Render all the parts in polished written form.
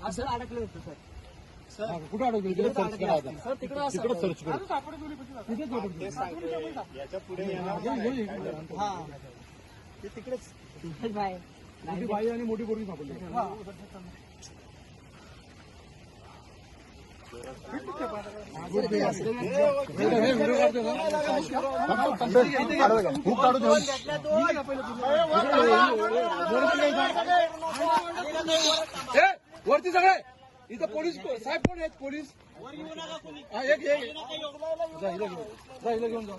असं अडकलं होतं सर. कुठं अडकलं? तिकडे सर्च करा आता. सर तिकडं तिकडे सर्च करा. याच्या पुढे हा ते तिकडेच बाय मोठी बाई आणि मोठी पोरगी सापडली. खूप काढू दे. वरती सगळे इथं पोलीस साहेब कोण आहेत? पोलीस हा एक जा हिला घेऊन जा.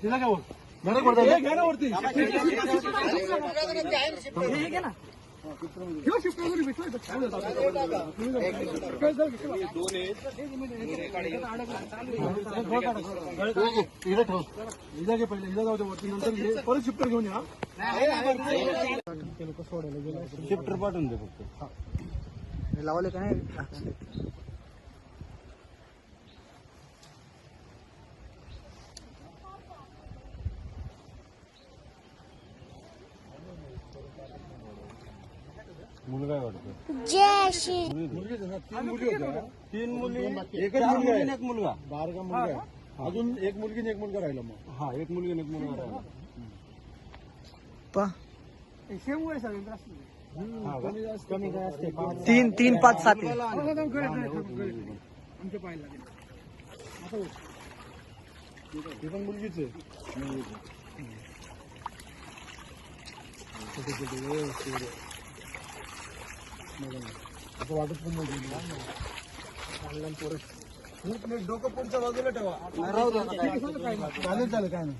तिला काय बोल घ्या ना वरती. हिला घे पहिले, हिला जाऊ दे वरती, नंतर घे परत शिफ्टर घेऊन या. शिफ्टर पाठवून दे फक्त. लावले काय मुलगा आहे वाटतं. जय श्री मुलगी ना, 3 मुली होत्या. 3 मुली एकच मुलगा आहे. एक मुलगा बारका मुलगा आहे. अजून एक मुलगी आणि एक मुलगा राहिला. मग हा एक मुलगी आणि एक मुलगा राहिला. कमी काय असते 3 3 5 7 आमच्या पाहायला ती पण मुलगीच आहे. छोटे छोटे असं वाटत पण नाही. डोकं पुढच्या बाजूला ठेवा. चालेल काय नाही.